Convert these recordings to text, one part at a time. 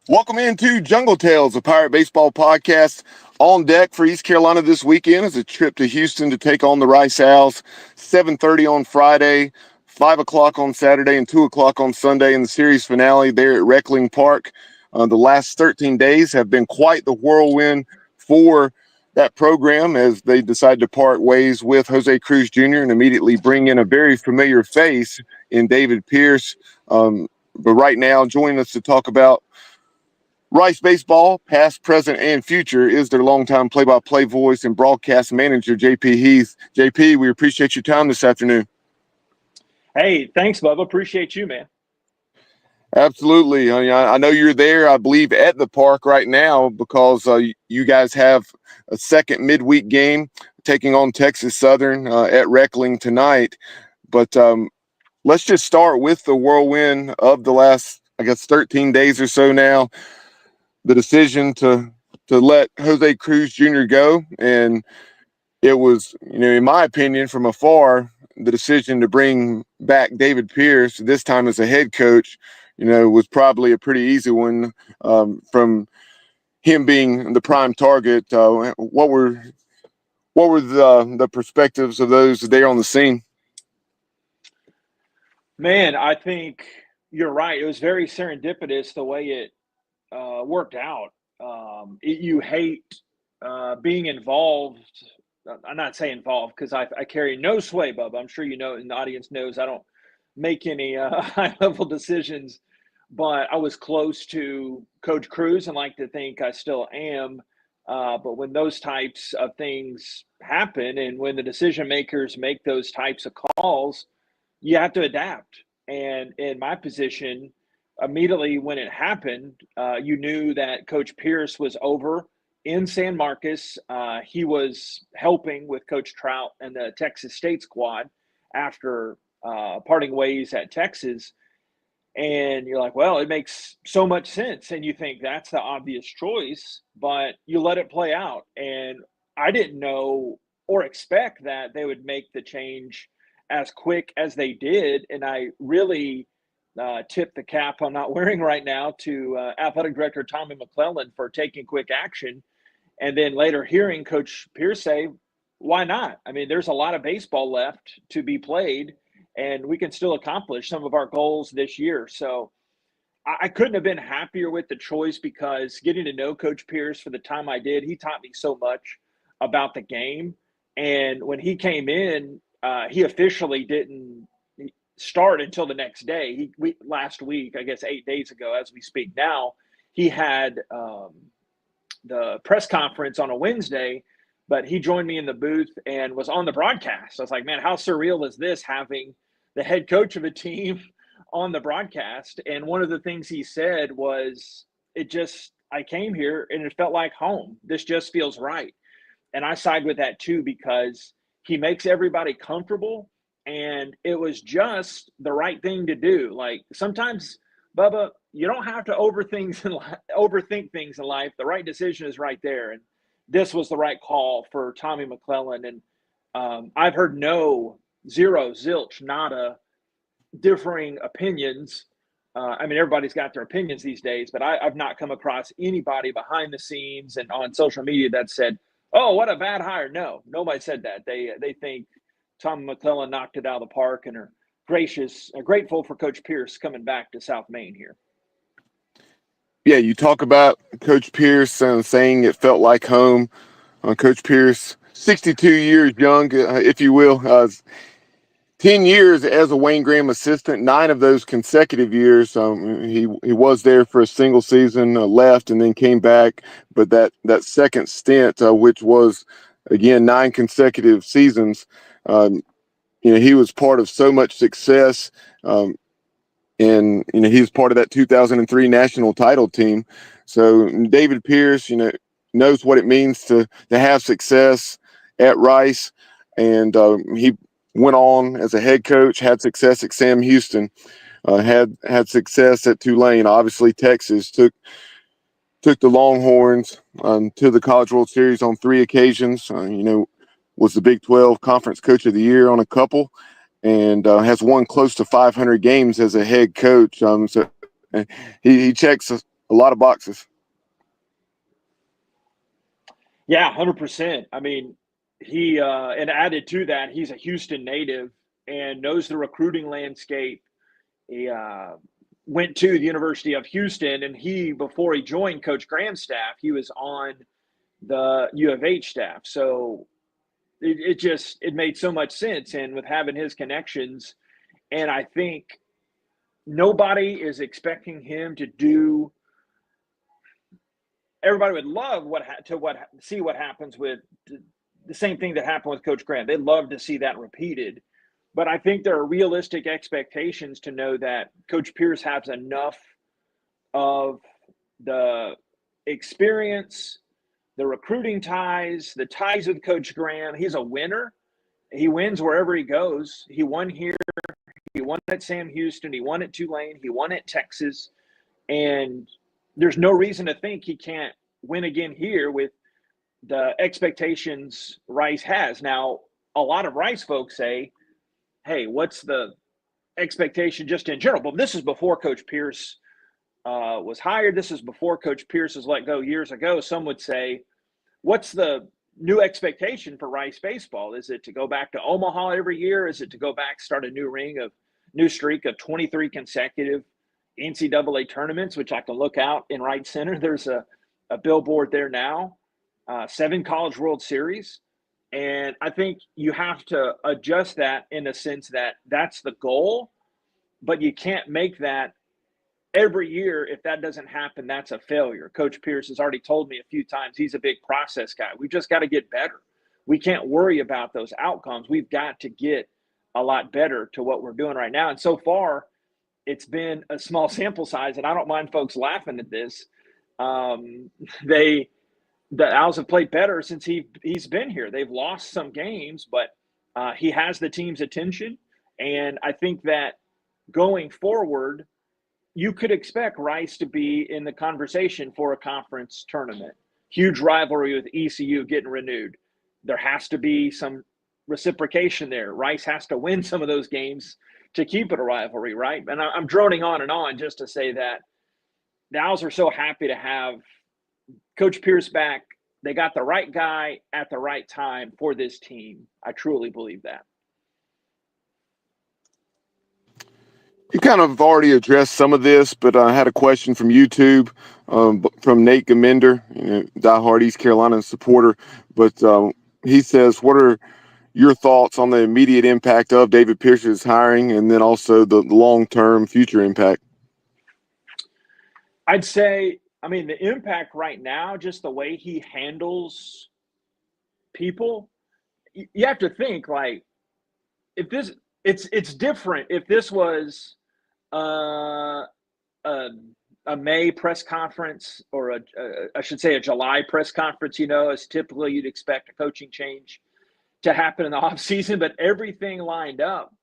Welcome into Jungle Tales, a Pirate Baseball podcast. On deck for East Carolina this weekend is a trip to Houston to take on the Rice Owls. 7:30 on Friday, 5 o'clock on Saturday, and 2 o'clock on Sunday in the series finale there at Reckling Park. The last 13 days have been quite the whirlwind for that program as they decide to part ways with Jose Cruz Jr. and immediately bring in a very familiar face in David Pierce. But right now, joining us to talk about Rice baseball, past, present, and future, is their longtime play-by-play voice and broadcast manager, JP Heath. JP, we appreciate your time this afternoon. Hey, thanks, Bubba. Appreciate you, man. Absolutely. I know you're there, I believe, at the park right now because you guys have a second midweek game taking on Texas Southern at Reckling tonight. But let's just start with the whirlwind of the last, 13 days or so now. The decision to let Jose Cruz Jr. go, and it was, in my opinion, from afar, the decision to bring back David Pierce this time as a head coach, was probably a pretty easy one from him being the prime target. What were the perspectives of those there on the scene? Man, I think you're right. It was very serendipitous the way it worked out. You hate being involved. I'm not saying involved because I carry no sway, Bubba. I'm sure you know, and the audience knows I don't make any high-level decisions. But I was close to Coach Cruz and like to think I still am. But when those types of things happen and when the decision makers make those types of calls, you have to adapt. And in my position, immediately when it happened, you knew that Coach Pierce was over in San Marcos. He was helping with Coach Trout and the Texas State squad after parting ways at Texas. And you're like, well, it makes so much sense. And you think that's the obvious choice, but you let it play out. And I didn't know or expect that they would make the change as quick as they did. And I really tip the cap I'm not wearing right now to athletic director Tommy McClellan for taking quick action. And then later hearing Coach Pierce say, why not? I mean, there's a lot of baseball left to be played, and we can still accomplish some of our goals this year. So I couldn't have been happier with the choice because getting to know Coach Pierce for the time I did, he taught me so much about the game. And when he came in, he officially didn't start until the next day. Last week, I guess 8 days ago, as we speak now, he had the press conference on a Wednesday, but he joined me in the booth and was on the broadcast. I was like, man, how surreal is this having the head coach of a team on the broadcast? And one of the things he said was, I came here and it felt like home. This just feels right. And I side with that too, because he makes everybody comfortable. And it was just the right thing to do. Like sometimes, Bubba, you don't have to overthink things in life. The right decision is right there. And this was the right call for Tommy McClellan. And I've heard zero, zilch, nada differing opinions. I mean, everybody's got their opinions these days, but I've not come across anybody behind the scenes and on social media that said, oh, what a bad hire. No, nobody said that. They think Tom McClellan knocked it out of the park and are grateful for Coach Pierce coming back to South Main here. Yeah, you talk about Coach Pierce saying it felt like home. Coach Pierce, 62 years young, if you will, 10 years as a Wayne Graham assistant, 9 of those consecutive years. He was there for a single season, left, and then came back. But that second stint, which was, again, 9 consecutive seasons, he was part of so much success. And he was part of that 2003 national title team. So David Pierce, knows what it means to have success at Rice, and he went on as a head coach, had success at Sam Houston, had success at Tulane. Obviously, Texas took the Longhorns to the College World Series on 3 occasions. Was the Big 12 Conference Coach of the Year on a couple, and has won close to 500 games as a head coach. So he checks a lot of boxes. Yeah, 100%. I mean, he and added to that, he's a Houston native and knows the recruiting landscape. He went to the University of Houston, and before he joined Coach Graham's staff, he was on the U of H staff. So it made so much sense. And with having his connections, and I think nobody is expecting him to do. Everybody would love see what happens with the same thing that happened with Coach Graham. They'd love to see that repeated. But I think there are realistic expectations to know that Coach Pierce has enough of the experience, the recruiting ties, the ties with Coach Graham. He's a winner. He wins wherever he goes. He won here. He won at Sam Houston. He won at Tulane. He won at Texas. And there's no reason to think he can't win again here with the expectations Rice has. Now, a lot of Rice folks say, hey, what's the expectation just in general? But this is before Coach Pierce was hired. This is before Coach Pierce was let go years ago. Some would say, what's the new expectation for Rice baseball? Is it to go back to Omaha every year? Is it to go back, start a new streak of 23 consecutive NCAA tournaments, which I can look out in right center? There's a billboard there now, 7 College World Series. And I think you have to adjust that in the sense that that's the goal, but you can't make that every year. If that doesn't happen, that's a failure. Coach Pierce has already told me a few times he's a big process guy. We've just got to get better. We can't worry about those outcomes. We've got to get a lot better to what we're doing right now. And so far, it's been a small sample size, and I don't mind folks laughing at this. The Owls have played better since he's been here. They've lost some games, but he has the team's attention. And I think that going forward, you could expect Rice to be in the conversation for a conference tournament. Huge rivalry with ECU getting renewed. There has to be some reciprocation there. Rice has to win some of those games to keep it a rivalry, right? And I'm droning on and on just to say that the Owls are so happy to have Coach Pierce back. They got the right guy at the right time for this team. I truly believe that. You kind of already addressed some of this, but I had a question from YouTube from Nate Gaminder, diehard East Carolina supporter. But he says, what are your thoughts on the immediate impact of David Pierce's hiring and then also the long-term future impact? I'd say, the impact right now, just the way he handles people, you have to think, like, if this, it's different if this was a May press conference or I should say a July press conference, as typically you'd expect a coaching change to happen in the offseason, but everything lined up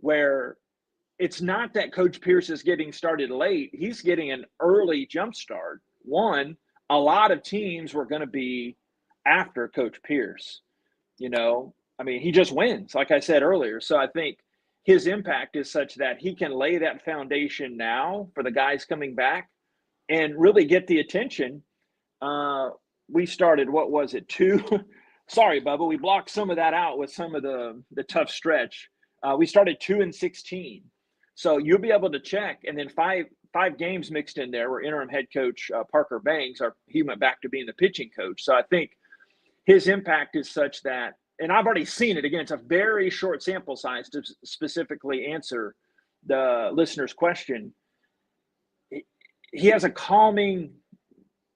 where it's not that Coach Pierce is getting started late. He's getting an early jump start. One, a lot of teams were going to be after Coach Pierce. He just wins, like I said earlier. So I think his impact is such that he can lay that foundation now for the guys coming back and really get the attention. We started, what was it, 2? Sorry, Bubba, we blocked some of that out with some of the tough stretch. We started 2-16. So you'll be able to check, and then five games mixed in there where interim head coach Parker Banks, he went back to being the pitching coach. So I think his impact is such that, and I've already seen it, again, it's a very short sample size to specifically answer the listener's question. He has a calming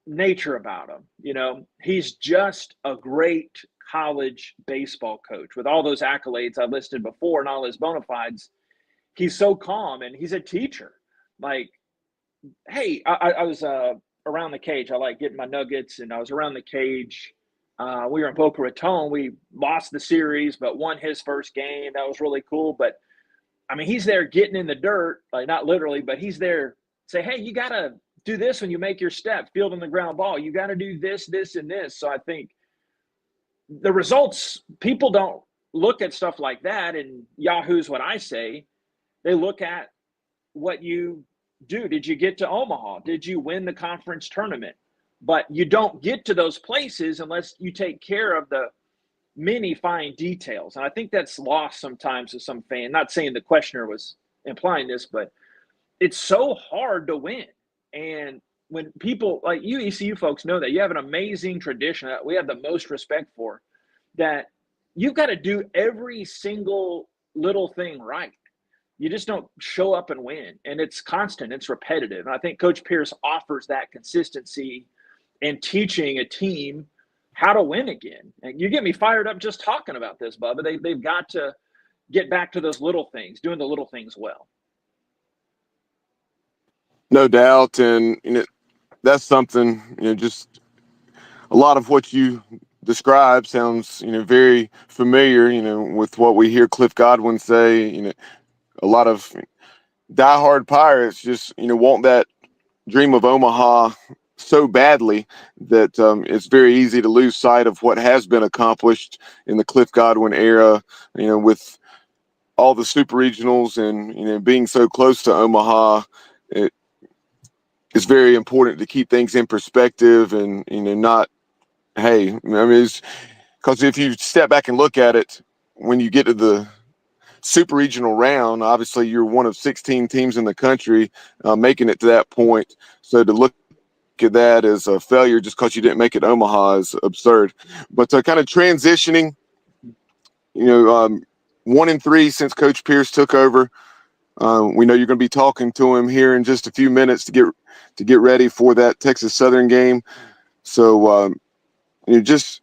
nature about him. He's just a great college baseball coach with all those accolades I listed before and all his bona fides. He's so calm, and he's a teacher. Like, hey, I was around the cage. I like getting my nuggets, and I was around the cage. We were in Boca Raton. We lost the series, but won his first game. That was really cool. But, he's there getting in the dirt, like not literally, but he's there say, hey, you got to do this when you make your step, fielding the ground ball. You got to do this, this, and this. So I think the results, people don't look at stuff like that, and Yahoo's what I say. They look at what you dude, did you get to Omaha? Did you win the conference tournament? But you don't get to those places unless you take care of the many fine details. And I think that's lost sometimes to some fan. Not saying the questioner was implying this, but it's so hard to win. And when people like you, ECU folks, know that you have an amazing tradition that we have the most respect for, that you've got to do every single little thing right. You just don't show up and win. And it's constant, it's repetitive. And I think Coach Pierce offers that consistency in teaching a team how to win again. And you get me fired up just talking about this, Bubba. They've got to get back to those little things, doing the little things well. No doubt. And, that's something, just a lot of what you describe sounds, very familiar, with what we hear Cliff Godwin say. A lot of diehard Pirates just, want that dream of Omaha so badly that it's very easy to lose sight of what has been accomplished in the Cliff Godwin era, with all the super regionals and, being so close to Omaha. It's very important to keep things in perspective and, not, hey, I mean, because if you step back and look at it, when you get to the super regional round, obviously you're one of 16 teams in the country making it to that point. So to look at that as a failure just because you didn't make it Omaha is absurd. But kind of transitioning, 1-3 since Coach Pierce took over. We know you're going to be talking to him here in just a few minutes to get ready for that Texas Southern game. So just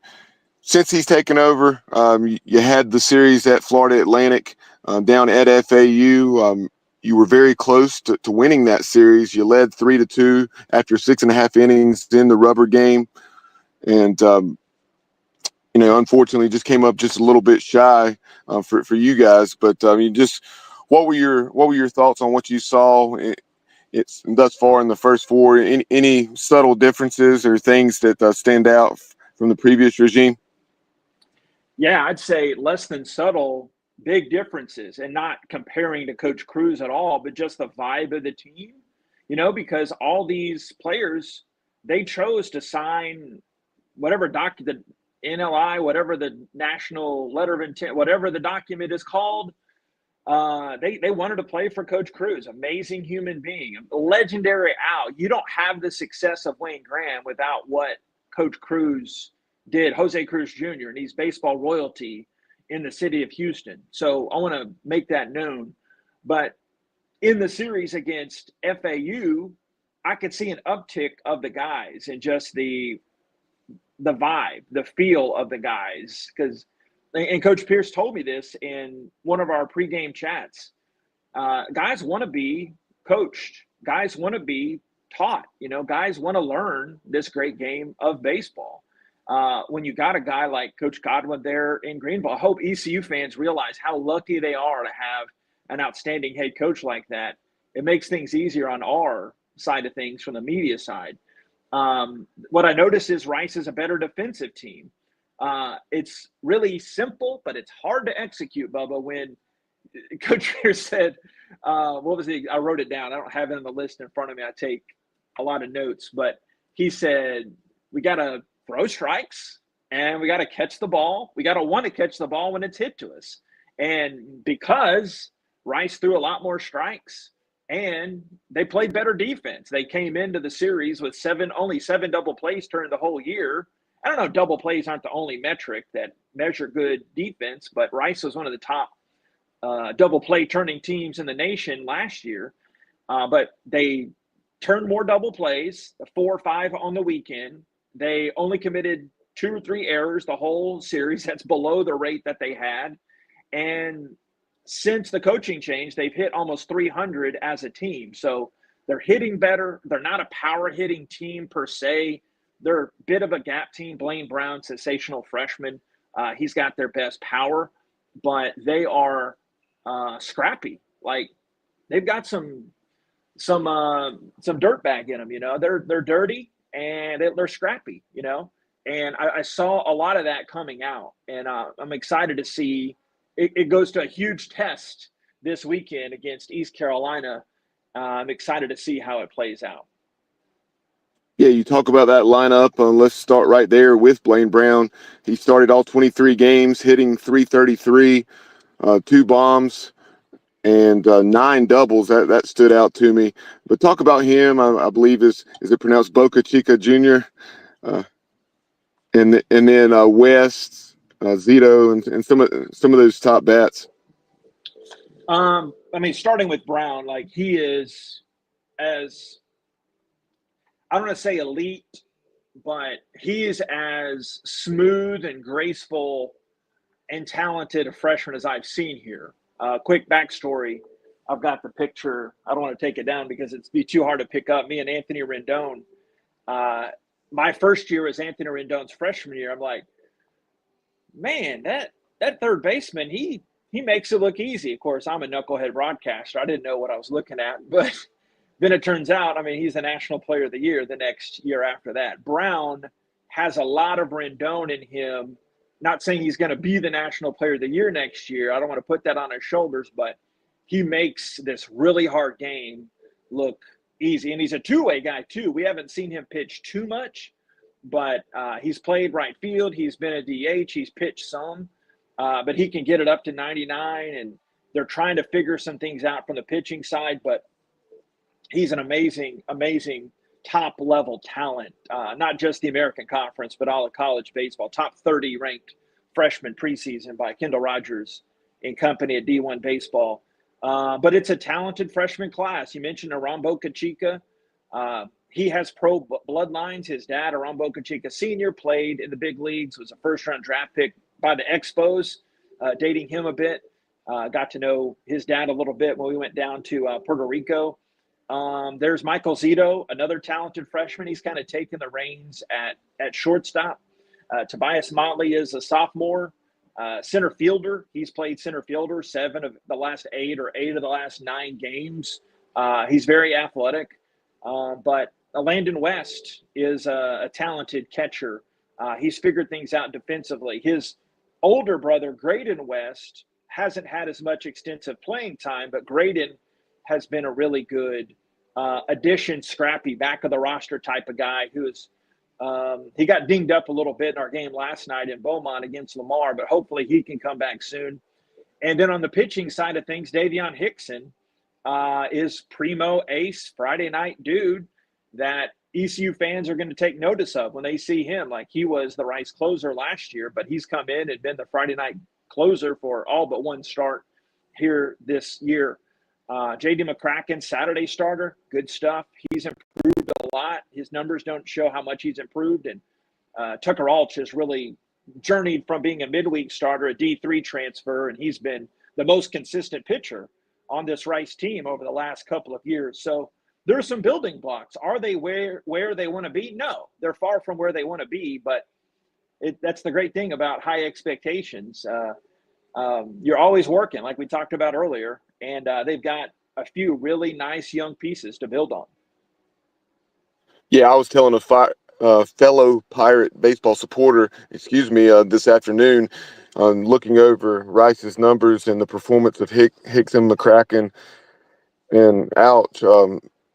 since he's taken over, you had the series at Florida Atlantic down at FAU. You were very close to winning that series. You led 3-2 after 6.5 innings in the rubber game, and unfortunately, just came up just a little bit shy for you guys. But just what were your thoughts on what you saw? It's thus far in the first four. Any subtle differences or things that stand out from the previous regime? Yeah, I'd say less than subtle, big differences, and not comparing to Coach Cruz at all, but just the vibe of the team, because all these players, they chose to sign whatever the NLI, whatever the national letter of intent, whatever the document is called. They wanted to play for Coach Cruz, amazing human being, legendary out. You don't have the success of Wayne Graham without what Coach Cruz did, Jose Cruz Jr., and he's baseball royalty in the city of Houston. So I want to make that known. But in the series against FAU, I could see an uptick of the guys and just the vibe, the feel of the guys. And Coach Pierce told me this in one of our pregame chats. Guys want to be coached. Guys want to be taught. Guys want to learn this great game of baseball. When you got a guy like Coach Godwin there in Greenville, I hope ECU fans realize how lucky they are to have an outstanding head coach like that. It makes things easier on our side of things from the media side. What I noticed is Rice is a better defensive team. It's really simple, but it's hard to execute, Bubba. When Coach Pierce said, what was it? I wrote it down. I don't have it on the list in front of me. I take a lot of notes, but he said, we got to throw strikes and we got to catch the ball. We got to want to catch the ball when it's hit to us. And because Rice threw a lot more strikes and they played better defense, they came into the series with only seven double plays turned the whole year. I don't know, double plays aren't the only metric that measure good defense, but Rice was one of the top double play turning teams in the nation last year. But they turned more double plays, 4 or 5 on the weekend. They only committed 2 or 3 errors the whole series. That's below the rate that they had. And since the coaching change, they've hit almost 300 as a team. So they're hitting better. They're not a power hitting team per se. They're a bit of a gap team. Blaine Brown, sensational freshman. He's got their best power, but they are scrappy. Like, they've got some dirtbag in them. They're dirty and they're scrappy. And I saw a lot of that coming out, and I'm excited to see. It goes to a huge test this weekend against East Carolina. I'm excited to see how it plays out. Yeah, you talk about that lineup. Let's start right there with Blaine Brown. He started all 23 games, hitting 333, two bombs, and nine doubles. That stood out to me. But talk about him. I believe is it pronounced Boca Chica Jr. Uh, and then West, Zito, and some of those top bats. I mean, starting with Brown, like he is as I don't want to say elite, but he is as smooth and graceful and talented a freshman as I've seen here. Quick backstory: I've got the picture. I don't want to take it down because it'd be too hard to pick up. Me and Anthony Rendon. Uh, my first year was Anthony Rendon's freshman year. I'm like, man, that third baseman, he makes it look easy. Of course, I'm a knucklehead broadcaster. I didn't know what I was looking at, but then it turns out, I mean, he's the National Player of the Year the next year after that. Brown has a lot of Rendon in him. Not saying he's going to be the National Player of the Year next year. I don't want to put that on his shoulders, but he makes this really hard game look easy. And he's a two-way guy, too. We haven't seen him pitch too much, but he's played right field. He's been a DH. He's pitched some, but he can get it up to 99, and they're trying to figure some things out from the pitching side, but he's an amazing, amazing top-level talent, not just the American Conference, but all of college baseball. Top 30 ranked freshman preseason by Kendall Rogers and company at D1 Baseball. But it's a talented freshman class. You mentioned Aram Boca Chica. He has pro bloodlines. His dad, Aram Boca Chica Sr., played in the big leagues, was a first-round draft pick by the Expos, dating him a bit. Got to know his dad a little bit when we went down to Puerto Rico. There's Michael Zito, another talented freshman. He's kind of taken the reins at shortstop. Tobias Motley is a sophomore. Center fielder. He's played center fielder 7 of the last 8 or 8 of the last 9 games. He's very athletic. But Landon West is a talented catcher. He's figured things out defensively. His older brother, Graydon West, hasn't had as much extensive playing time, but Graydon has been a really good addition, scrappy, back of the roster type of guy who is he got dinged up a little bit in our game last night in Beaumont against Lamar, but hopefully he can come back soon. And then on the pitching side of things, Davion Hickson is primo ace Friday night dude that ECU fans are going to take notice of when they see him. Like, he was the Rice closer last year, but he's come in and been the Friday night closer for all but one start here this year. J.D. McCracken, Saturday starter, good stuff. He's improved a lot. His numbers don't show how much he's improved. And Tucker Alch has really journeyed from being a midweek starter, a D3 transfer, and he's been the most consistent pitcher on this Rice team over the last couple of years. So there are some building blocks. Are they where they want to be? No, they're far from where they want to be, but that's the great thing about high expectations. You're always working, like we talked about earlier, and they've got a few really nice young pieces to build on. Yeah, I was telling a fellow Pirate baseball supporter, this afternoon, looking over Rice's numbers and the performance of Hicks and McCracken and Ouch.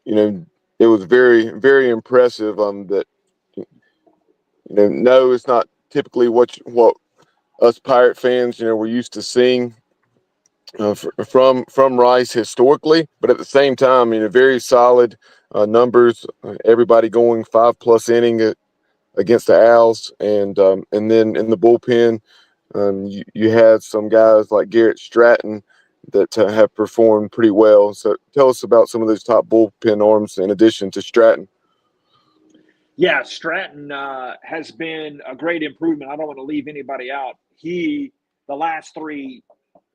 It was very, very impressive. That no, it's not typically what us Pirate fans, we're used to seeing from Rice historically, but at the same time, very solid numbers. Everybody going 5+ inning against the Owls, and then in the bullpen, you had some guys like Garrett Stratton that have performed pretty well. So tell us about some of those top bullpen arms in addition to Stratton. Yeah, Stratton has been a great improvement. I don't want to leave anybody out. The last 3,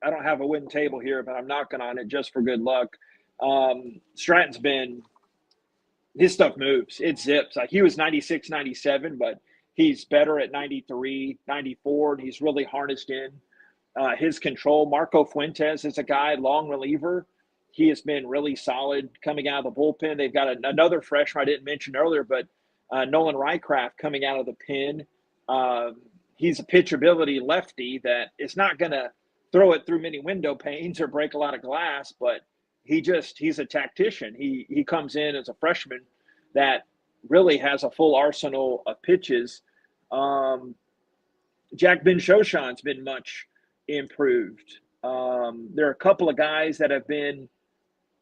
I don't have a win table here, but I'm knocking on it just for good luck. Stratton's been, his stuff moves. It zips. Like, he was 96, 97, but he's better at 93, 94, and he's really harnessed in his control. Marco Fuentes is a guy, long reliever. He has been really solid coming out of the bullpen. They've got another freshman I didn't mention earlier, but Nolan Rycraft coming out of the pen. He's a pitchability lefty that is not going to throw it through many window panes or break a lot of glass, but he's a tactician. He comes in as a freshman that really has a full arsenal of pitches. Um, Jack Ben Shoshan's been much improved. There are a couple of guys that have been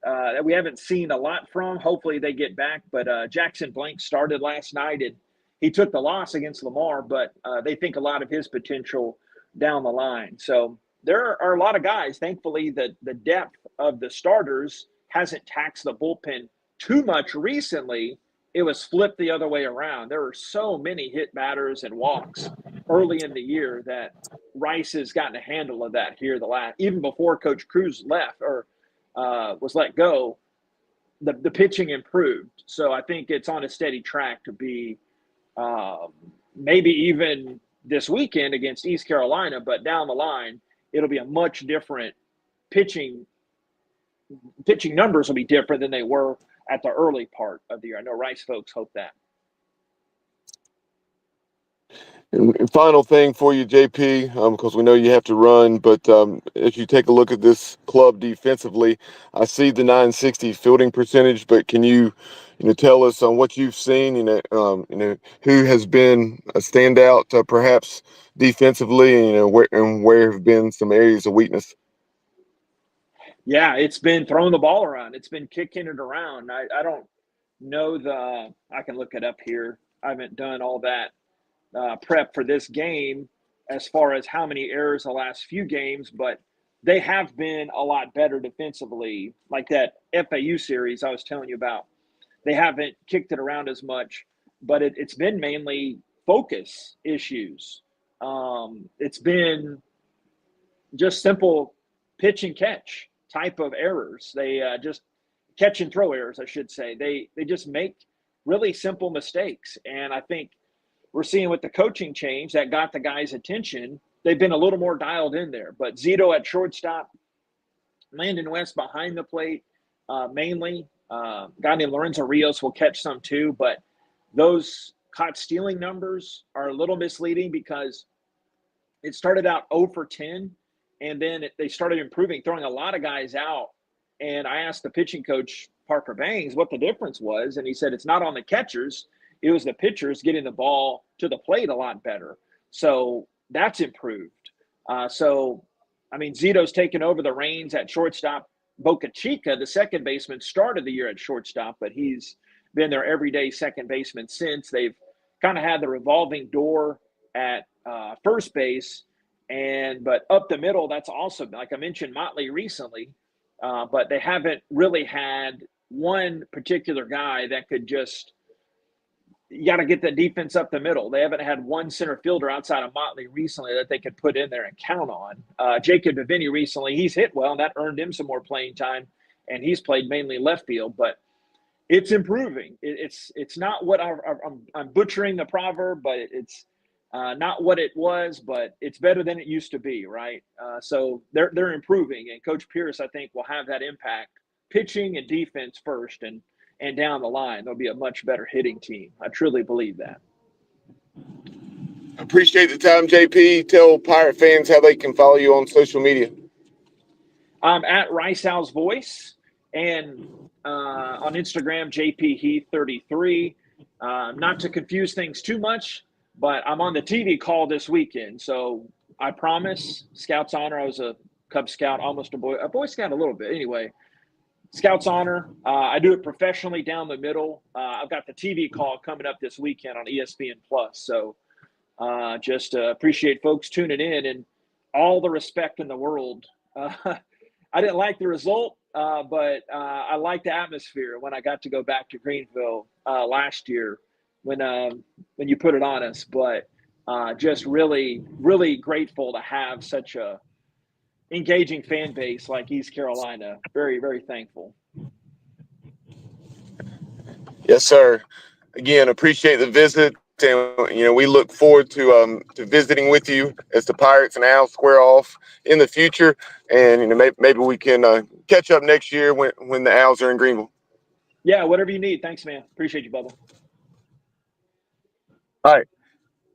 that we haven't seen a lot from. Hopefully they get back. But Jackson Blank started last night, and he took the loss against Lamar, but they think a lot of his potential down the line. So there are a lot of guys. Thankfully, the depth of the starters hasn't taxed the bullpen too much recently. It was flipped the other way around. There were so many hit batters and walks early in the year that Rice has gotten a handle of that here the last, even before Coach Cruz left or was let go, the pitching improved. So I think it's on a steady track to be maybe even this weekend against East Carolina, but down the line, it'll be a much different pitching numbers will be different than they were at the early part of the year. I know Rice folks hope that. And final thing for you, JP, because we know you have to run, but if you take a look at this club defensively, I see the 960 fielding percentage, but can you tell us on what you've seen, who has been a standout, perhaps defensively, and where have been some areas of weakness? Yeah, it's been throwing the ball around. It's been kicking it around. I don't know I can look it up here. I haven't done all that prep for this game as far as how many errors the last few games, but they have been a lot better defensively. Like that FAU series I was telling you about, they haven't kicked it around as much, but it's been mainly focus issues. It's been just simple pitch and catch type of errors. They just catch and throw errors, I should say. They just make really simple mistakes, and I think we're seeing with the coaching change that got the guys' attention, they've been a little more dialed in there. But Zito at shortstop, Landon West behind the plate, mainly. A guy named Lorenzo Rios will catch some too, but those caught stealing numbers are a little misleading because it started out 0 for 10, and then they started improving, throwing a lot of guys out. And I asked the pitching coach, Parker Bangs, what the difference was, and he said it's not on the catchers. It was the pitchers getting the ball to the plate a lot better. So that's improved. Zito's taken over the reins at shortstop. Boca Chica, the second baseman, started the year at shortstop, but he's been their everyday second baseman since. They've kind of had the revolving door at first base. But up the middle, that's also, like I mentioned, Motley recently, but they haven't really had one particular guy that could just – you got to get the defense up the middle. They haven't had one center fielder outside of Motley recently that they could put in there and count on. Jacob DeVinny recently, he's hit well, and that earned him some more playing time, and he's played mainly left field. But it's improving. It's not what I'm butchering the proverb, but it's not what it was, but it's better than it used to be, right? So they're improving, and Coach Pierce, I think, will have that impact, pitching and defense first, and down the line, there'll be a much better hitting team. I truly believe that. Appreciate the time, JP. Tell Pirate fans how they can follow you on social media. I'm at Rice Owl's Voice, and on Instagram, JPHeath33. Not to confuse things too much, but I'm on the TV call this weekend. So I promise, Scout's Honor, I was a Cub Scout, almost a Boy Scout a little bit. Anyway, Scout's Honor. I do it professionally down the middle. I've got the TV call coming up this weekend on ESPN Plus. So just appreciate folks tuning in, and all the respect in the world. I didn't like the result, but I liked the atmosphere when I got to go back to Greenville last year when you put it on us. But just really, really grateful to have such a engaging fan base like East Carolina. Very, very thankful. Yes, sir. Again, appreciate the visit, and we look forward to visiting with you as the Pirates and Owls square off in the future. And maybe we can catch up next year when the Owls are in Greenville. Yeah, whatever you need. Thanks, man. Appreciate you, Bubba. All right.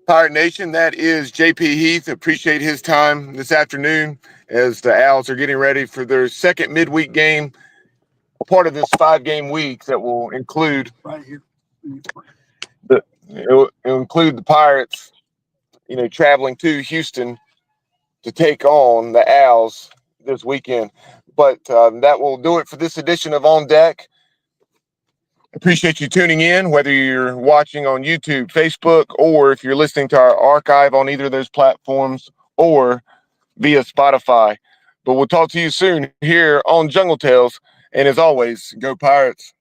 Pirate Nation, that is JP Heath. Appreciate his time this afternoon as the Owls are getting ready for their second midweek game a part of this 5-game week that will include right here. it'll include the Pirates, traveling to Houston to take on the Owls this weekend. But that will do it for this edition of On Deck. Appreciate you tuning in, whether you're watching on YouTube, Facebook, or if you're listening to our archive on either of those platforms or via Spotify. But we'll talk to you soon here on Jungle Tales. And as always, go Pirates.